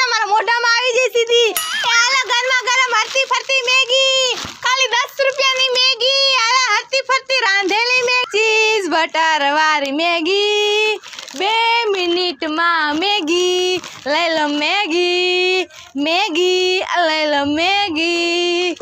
તમારા મોઢામાં આવી જાય સીધી. એ આલા ગરમા ગરમ હરતી ફરતી મેગી, ખાલી 10 રૂપિયાની મેગી. આલા હરતી ફરતી રાંધેલી મેગી, ચીઝ બટર વાળી મેગી, 2 મિનિટમાં મેગી. લઈ લો મેગી, મેગી લઈ લો મેગી.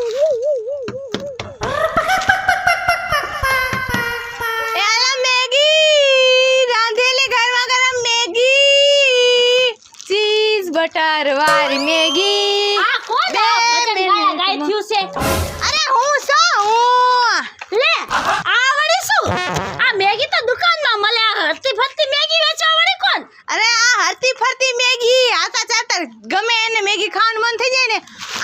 એ આલા મેગી, રાંધેલી ગરમા ગરમ મેગી, ચીઝ બટર વાળી મેગી. આ કોણ ગાય થયું છે? અરે હું શું લે આ વળી શું? આ મેગી તો દુકાનમાં મળે. આ હરતી ફરતી મેગી વેચવા વાળી કોણ? અરે આ હરતી ફરતી મેગી, આતા ચાતા ગમે એને મેગી ખાવાનું મન થઈ જાય ને,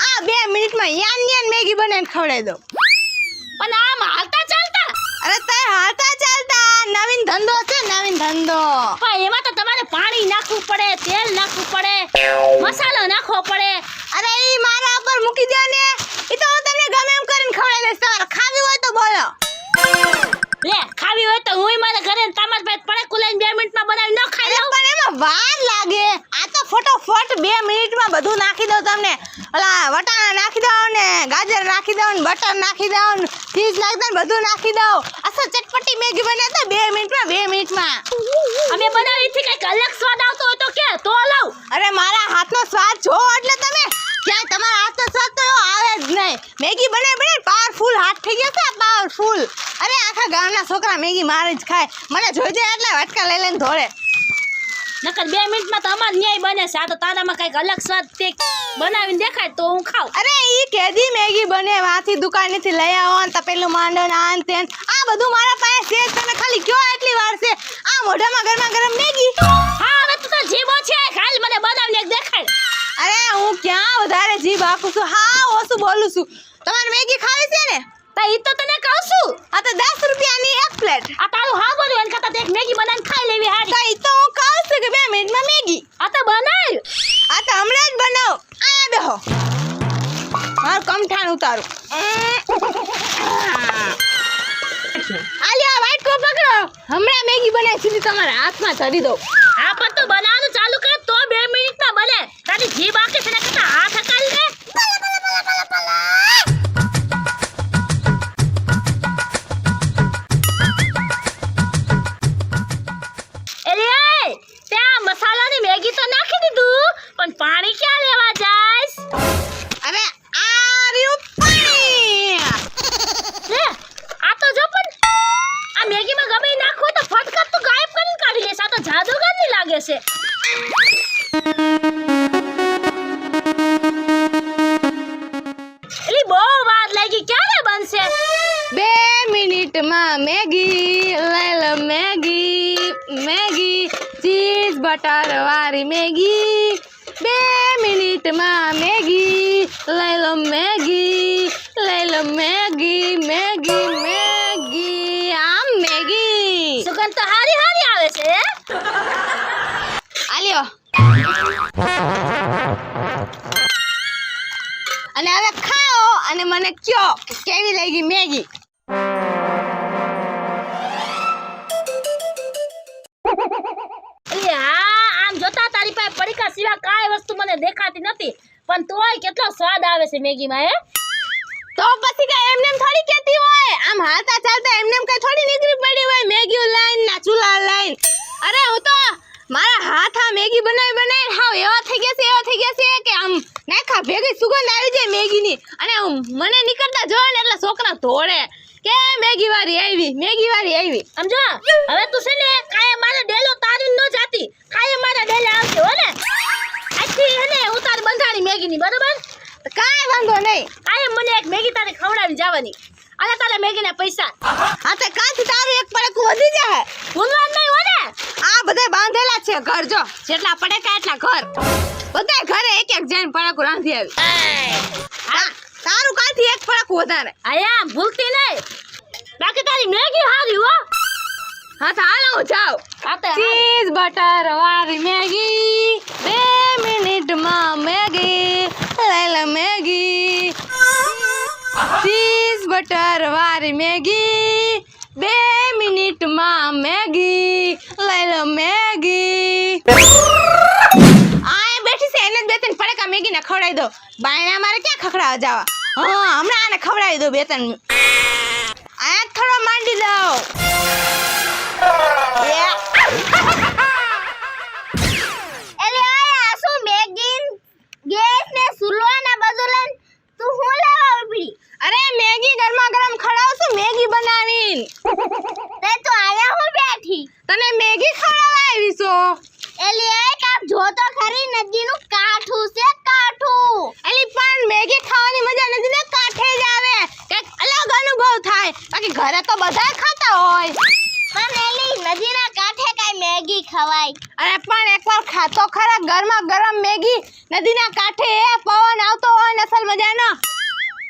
આ 2 મિનિટમાં યાન મેગી બનાવીને ખવડાવી દો. પણ આમ હાલતા ચાલતા? અરે તે હાલતા ચાલતા નવીન ધંધો છે, નવીન ધંધો. પણ એમાં તો તમારે પાણી નાખવું પડે, તેલ નાખવું પડે, મસાલો નાખવો પડે. અરે ઈ મારા ઉપર મૂકી દો ને, ઈ તો હું તમને ગમે એમ કરીને ખવડાવી દઈશ. તમારે ખાવી હોય તો બોલો. લે ખાવી હોય તો હુંય મારા ઘરે તમાર પાસે પડે કુલાઈને 2 મિનિટમાં બનાવી ન ખાઈ લઉં. પણ એમાં વાર લાગે. આ તો ફટોફટ 2 મિનિટમાં બધું નાખી દઉં તમને. ઓલા વટાણા નાખી દઉં ને, ગાજર નાખી દઉં ને, બટર નાખી દઉં ને, ચીઝ નાખી દઉં ને, બધું નાખી દઉં. અસલ ચટપટી મેગી બને તો 2 મિનિટમાં, 2 મિનિટમાં. અમે બનાવી થી કઈક અલગ સ્વાદ આવતો હોય તો કે તો લાવ. અરે મારા હાથનો સ્વાદ જો એટલે તમે ક્યાંય તમારા હાથનો સ્વાદ તો એવો આવે જ નહીં. મેગી બને પાવરફુલ હાથ થઈ ગયો છે, પાવરફુલ. અરે આખા ગામના છોકરા મેગી મારે જ ખાય. મને જોઈ જાય એટલે વટકા લઈ લઈને ધોળે. નકર 2 મિનિટમાં તો અમાર ન્યાય બને છે. આ તો તારામાં કઈક અલગ સ્વાદ તે બનાવીને દેખાય તો હું ખાઉં. અરે ઈ કેદી મેગી બને વાથી દુકાનેથી લઈ આવો ને તપેલું માંડો ને આન તેન. આ બધું મારા પાસે છે, તમે ખાલી કયો એટલી વાર છે. આ મોઢામાં ગરમા ગરમ મેગી. હા હવે તું તો જીભો છે, ખાલી મને બનાવીને એક દેખાડ. અરે હું ક્યાં વધારે જીભ આપું છું, હા ઓછું બોલું છું. તમારે મેગી ખાવી છે ને? તો ઈ તો તને કહું છું. આ તો 10 રૂપિયાની એક પ્લેટ. આ તારું હા બોલ્યું એન કરતા એક મેગી બનાવીને ખાઈ લેવી હારી. તો ઈ તો હું કહું છું કે 2 મિનિટમાં મેગી. આ તો બનાવ. આ તો હમણાં જ બનાવ. આયા બેહો, મારું કમઠાણ ઉતારું. આલિયા વાટકો પકડો, હમણાં મેગી બનાવી સીધી તમારા હાથમાં ધરી દઉં. હા પણ તું બનાવવાનું ચાલુ કર તો 2 મિનિટમાં બને. તારી જીભ આખી છે ને કરતા હાથ હકાલી દે. એલી ત્યાં મસાલાની મેગી તો નાખી દીધું, પણ પાણી ક્યાં લેવા જાઈસ? અરે આ રહ્યું પાણી. લે આ તો જો પણ આ મેગીમાં ગમે ઈ નાખો તો ફટકાર તો ગાયબ કરીને કાઢી લેશે. આ તો જાદુગરની લાગે છે. એલી બહુ વાર લાગી, ક્યારે બનશે? 2 મિનિટમાં મેગી. લઈ લો મેગી, મેગી ચીઝ બટર વાળી મેગી. 2 મિનિટમાં મેગી. લઈ લો મેગી, લઈ લો મેગી, મેગી મેગી. આમ મેગી સુગંધ તો હારી હારી આવે છે. આલ્યો. અને હવે ખાઓ અને મને કયો કે કેવી લાગી મેગી. એલી હા આમ જોતા તારી પાસે પડીકા સિવાય કાંઈ વસ્તુ મને દેખાતી નથી, પણ તોય કેટલો સ્વાદ આવે છે મેગીમાં. હે તો પછી કઈ એમનેમ થોડી કેતી હોય, આમ હાલતા ચાલતા એમનેમ કઈ થોડી નીકળી પડી હોય મેગી લાઈન ના ચૂલા લાઈન. અરે હું તો મારા હાથ આ મેગી બનાવી હાવ એવા થઈ ગયા છે કે આમ નાખા ભેગી સુગંધ આવી જાય મેગીની. અને મને નીકળતા જોવે ને એટલે છોકરા ધોળે કે મેગી વાળી આવી. સમજો હવે તું છે ને કાંઈ મારે ડેલો તારી ન જાતી, કાંઈ મારા ડેલે આવશે હો ને. આજથી હે ને હું તારી બંધાણી મેગીની, બરોબર? કાંઈ વાંધો નહીં. કાંઈ મને એક મેગી તારે ખવડાવી જવાની. આલે તારા મેગીના પૈસા. હા તો કાંથી તારું એક પડકું વધી જાય. ભૂલવા નહીં હો ને. આ બધા બાંધેલા છે ઘર, જો જેટલા પડેકા એટલા ઘર. બધા ઘરે એક જણ પડકું રાંધી આવી. તારું કાંથી એક પડકું વધારે. આયા ભૂલતી નહીં, બાકી તારી મેગી હારી હો. હા તો હાલો હું જાઉં. ચીઝ બટર વાળી મેગી. 2 મિનિટમાં મેગી. લઈ લો મેગી. ચીઝ બટર વાળી મેગી. 2 મિનિટમાં મેગી. લઈ લો મેગી. આ બેઠી છે એને 2-3 ખવડાવી દો. બાયણા મારે ક્યાં ખખડાવા જાવા? હા, હમણાં આને ખવડાવી દો 2-3. આયા થોડો માંડી દો. એલે આયા શું મેગી ગેસ ને સુલવાના બધું લઈને તું હું લેવા ઉભી? અરે મેગી ગરમા ગરમ ખવડાવશું મેગી બનાવીને. તે તો આયા હું બેઠી. તને મેગી ખવડાવવા આવી છો. એલે આ કાપ જો તો ખરી નદીનું કાઠું છે કાઠું. એલી પણ મેગી ખાવાની મજા નદીને કાંઠે જ આવે. કંઈક અલગ અનુભવ થાય. બાકી ઘરે તો બધા ખાતા હોય. પણ એલી નદીના કાંઠે કાઈ મેગી ખવાય. અરે પણ એકવાર ખાતો ખરા ગરમા ગરમ મેગી નદીના કાંઠે પવન આવતો હોય ને અસલ મજાનો.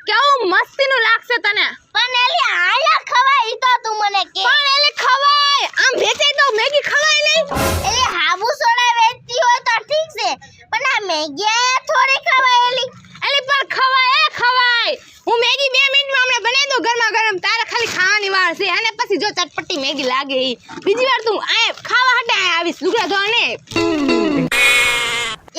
કેવું મસ્તીનું લાગશે તને. પણ એલી આયા ખવાય ઈ તો તું મને કે. પણ એલી ખવાય. આમ વેચાઈ તો મેગી ખવાય નહીં. એલી હાબુ સોડા વેચતી હોય તો ઠીક છે પણ આ મેગી આયા થોડી ખવાય એલી. એલી પણ ખવાય ખવાય. હું મેગી 2 મિનિટમાં હમણાં બનાવી દઉં ગરમા ગરમ. તારે ખાલી ખાવાની વાર છે. અને પછી જો ચટપટી મેગી લાગે ઈ બીજી વાર તું આ ખાવા હટે આવીશ લુગડા ધોવાને.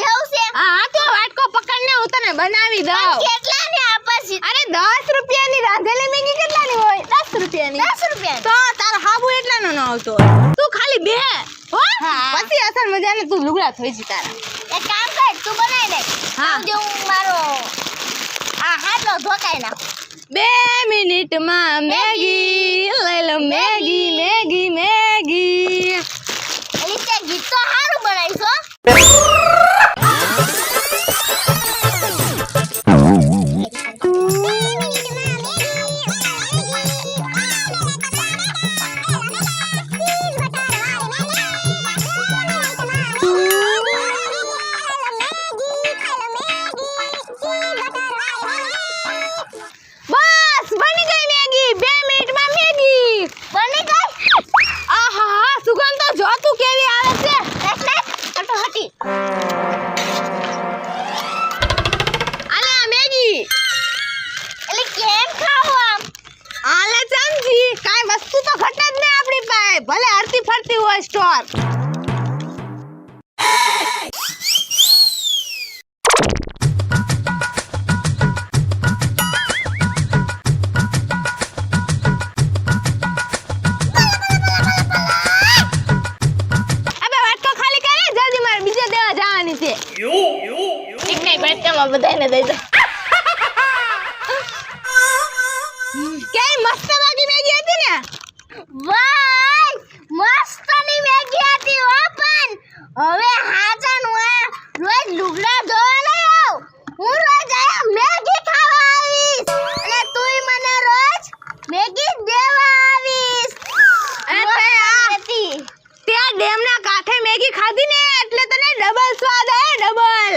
એવું છે? હા તો વાટકો પકડને હું તને બનાવી દઉં. કેટલા ને આપસી? અરે 10 રૂપિયાની રાંધેલી મેગી કેટલાની હોય? 10 રૂપિયાની. 10 રૂપિયા. તો તારો હાબુ એટલાનો ન આવતો હોય. તું ખાલી બે હો. હા. પછી અસલ મજાને તું લુગડા ધોઈ જી તારા. એક કામ કર તું બનાવી દે. હા. જો હું મારો આ હાથનો ધોકાઈ નાખ. 2 મિનિટમાં મેગી લઈ લો મેગી મેગી મેગી. એલી તે ગીત તો સારું બનાવીશ હો. બસ બની ગઈ મેગી. 2 મિનિટમાં મેગી બની ગઈ. આહા સુગંધ તો જો તું કેવી આવે છે. એટલે કટોહટી. આલે આ મેગી. એલી કેમ ખાવું આમ? આલે સમજી કાઈ વસ્તુ તો ઘટે જ ને આપણી પાસે. ભલે હરતી ફરતી હોય સ્ટોર. અબે વાટકો ખાલી કરે જલ્દી મારે બીજે દેવા જવાની છે. એક નહીં બટકામાં બધાને દઈ દો. કેવી મસ્ત વાગી મેગી હતી ને. વાહ મસ્તની મેગી હતી હો. પણ હવે હાજાનું આ રોજ લુગડા ધોવા નહીં આવ. હું રોજ આયા મેગી ખાવા આવીશ અને તુંય મને રોજ મેગી દેવા આવીશ. અરે તે આ હતી. ત્યાં ડેમના કાંઠે મેગી ખાધી ને એટલે તને ડબલ સ્વાદ આવે ડબલ.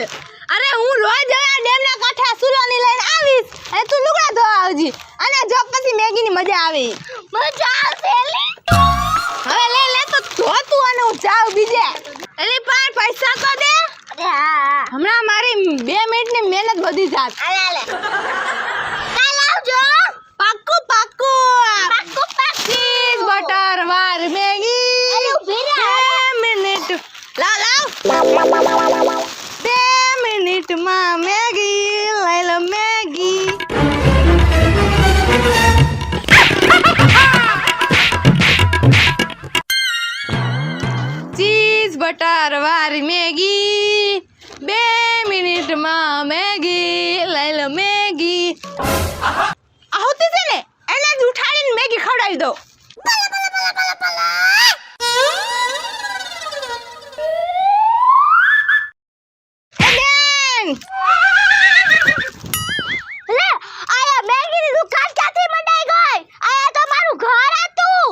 અરે હું રોજ હવે આ ડેમના કાંઠે આ સુલાની લઈને આવીશ અને તું લુગડા ધોવા આવજી. અને જો પછી મેગીની મજા આવે. મજા આવશે એલી. હવે લે તો ધો તું અને હું જાઉં બીજે. એલી પણ પૈસા તો દે. અરે હા હમણાં મારી 2 મિનિટની મહેનત બધી જાત. આલે આલે કાલ આવજો. પાક્કું પાક્કું. પાક્કું પાક્કું. ચીઝ બટર વાર મેગી. અરે ઉભી રહે. 2 મિનિટ. લાવ 2 મિનિટમાં મેગી લઈ લો મેગી. ચીઝ બટર વાળી મેગી. 2 મિનિટમાં મેગી લઈ લો મેગી. આવતી છે ને એને જ ઉઠાડીને મેગી ખવડાવી દો. લે આયા મેગીની દુકાન ક્યાંથી મંડાઈ ગઈ? આયા તો મારું ઘર હતું.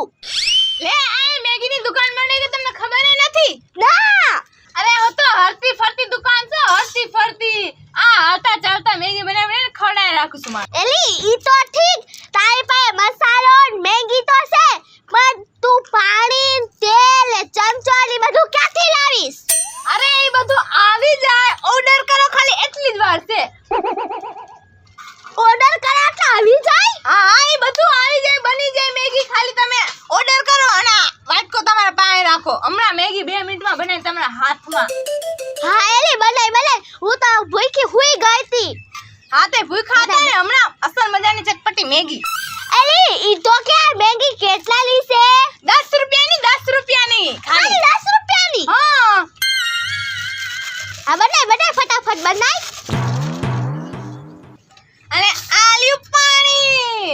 લે આ મેગીની દુકાન મળે કે તમને ખબર ય નથી. ના અરે હું તો હરતી ફરતી દુકાન છે હરતી ફરતી. આ હાલતા ચાલતા મેગી બનાવીને ખવડાવી રાખું છું મારે. એલી ઈ મેગી. અરે ઈ તો કે મેગી કેટલા ની છે? 10 રૂપિયાની, 10 રૂપિયાની ખાલી ખાલી. 10 રૂપિયાની. હા આ બનાય ફટાફટ બનાય. અને આલ્યું પાણી.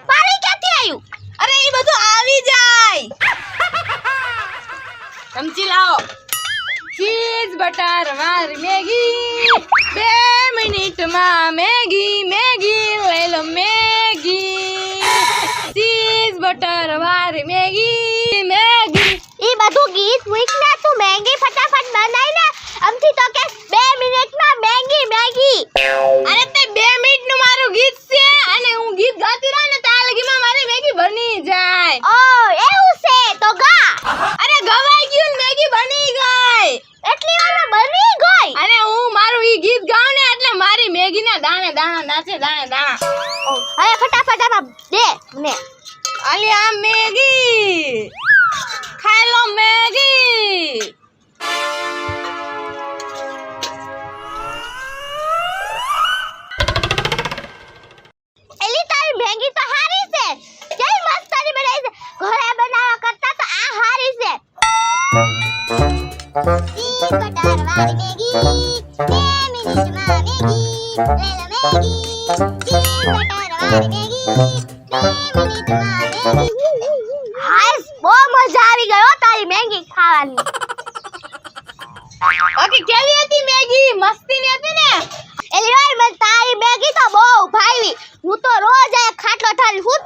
પાણી ક્યાંથી આવ્યું? અરે ઈ બધું આવી જાય. ચમચી લાવો. ચીઝ બટર વાળી મેગી. 2 મિનિટમાં મેગી લઈ લો મેગી. ચીઝ બટર વાળી મેગી. ઈ બધું ગીત મૂકને તું મેગી ફટાફટ બનાય ને. આમથી તો કે 2 મિનિટમાં મેગી. અરે તે 2 મિનિટનું મારું ગીત છે અને હું ગીત ગાતી રહું ને ત્યાં લગીમાં મારી મેગી બની જાય. ઓ એવું છે તો ગા. અરે ગવાઈ ગયું ને મેગી બની ગઈ. એટલી વારમાં બની ગઈ. અને હું મારું ઈ ગીત ગાઉં ને એટલે મારી મેગીના દાણે દાણા નાચે દાણે દાણા. ઓ હવે ફટાફટ આમાં દે મને. અલી આ મેગી ખાઈ લો મેગી. એલી તારી મેગી તો હારી છે. કેવી મસ્તની બનાવી છે. ઘરે બનાવવા કરતા તો આ હારી છે. ચીઝ બટર વાળી મેગી. 2 મિનિટમાં મેગી. લઈ લો મેગી. ચીઝ બટર વાળી મેગી. 2 મિનિટમાં મેગી. હાય બહુ મજા આવી ગયો તારી મેગી ખાવાની. બાકી કેવી હતી મેગી? મસ્તીની હતી ને? એલી ભાઈ મને તારી મેગી તો બહુ ભાવી. હું તો રોજ આ ખાટલો ઠારી હું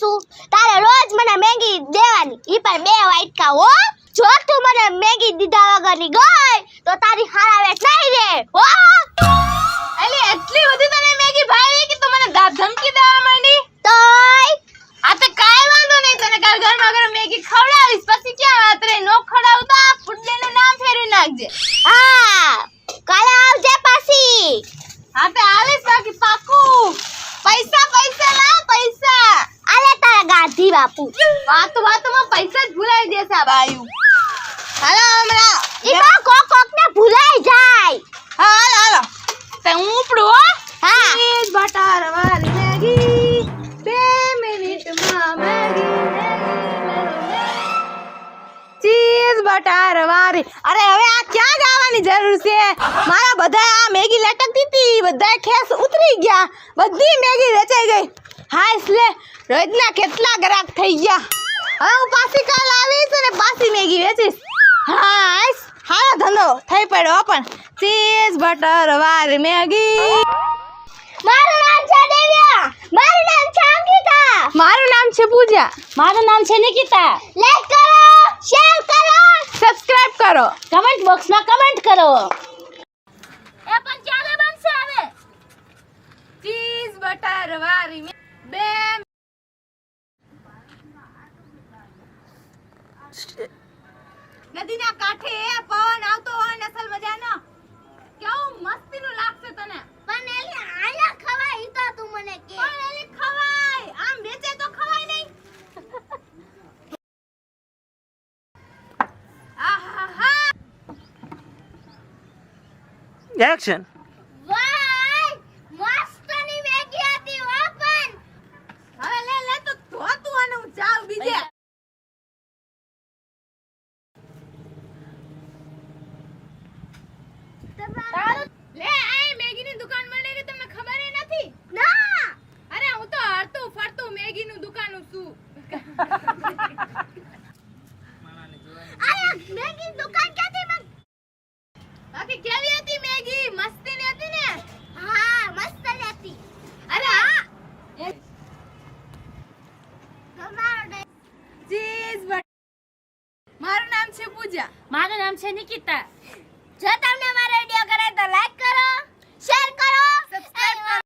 છું. તારે રોજ મને મેગી દેવાની. ઈ પણ 2 વાટકા હો. જો તું મને મેગી દીધા વગરની ગઈ તો તારી હારાવેટ નહીં રે હો. અલી એટલી બધી તને મેગી ભાવી કે તું મને ધમકી દેવા માંડી? તોય આ તો કાઈ વાંધો નહીં, તને કાલ ગરમા ગરમ મેગી ખવડાવીશ. પછી ક્યાં વાત રહી? નો ખવડાવું તો આ ફૂડલેનું નામ ફેરવી નાખજે. હા કાલે આવજે પાછી. હા તે આવીશ બાકી પાકું. પૈસા લાવ પૈસા. આલે તારા ગાંધી બાપુ. વાતોમાં પૈસા જ ભૂલાઈ દેશે આ બાયું. હાલો હમણાં. ઈ તો કોક ને ભૂલાઈ જાય. હાલો તે હું ઉપડું હો. હા ચીઝ બટર વાળી મેગી. 2 મિનિટમાં મેગી. ચીઝ બટર વાળી. અરે હવે આ ક્યાં ગાવાની જરૂર છે? મારા બધા આ મેગી લટકતી હતી, બધા ખેસ ઉતરી ગયા, બધી મેગી વેચાઈ ગઈ. હાય લે રોજના કેટલા ગ્રાહક થઈ ગયા. હવે હું પાછી કાલ આવીશ અને પાછી મેગી વેચીશ. હાય હારો ધંધો થઈ પડ્યો પણ. ચીઝ બટર વાળી મેગી. મારું નામ છે દેવ્યા. મારું નામ છે અંકિતા. મારું નામ છે પૂજા. મારું નામ છે નિકિતા. લાઈક કરો, શેર કરો, સબસ્ક્રાઇબ કરો. કમેન્ટ બોક્સમાં કમેન્ટ કરો. એ પણ ક્યારે બનશે હવે? ચીઝ બટર વાળી બે નદીના કાંઠે પવન આવતો હોય ને અસલ મજાનો. કેવું મસ્તીનું લાગશે તને. પણ એલી આયા ખવાય ઈ તો તું મને કે. પણ એલી ખવાય, આમ વેચે તો ખવાય નહીં. આહાહા. Action. વાય મસ્તની મેગી હતી હો પણ. હવે લે તો ધોતું અને હું જાઉં બીજે. લે આ મેગીની દુકાન બને કે તમને ખબર ય નથી? ના અરે હું તો હરતું ફરતું મેગીનું દુકાનું છું. આયા મેગી દુકાન ક્યાંથી બન? બાકી કેવી હતી મેગી? મસ્તીની હતી ને? હા મસ્ત હતી. અરે હા તમારો ચીઝ બટર. મારું નામ છે પૂજા. મારું નામ છે નિકિતા. જો તમને મારો વિડિયો ગમે તો લાઈક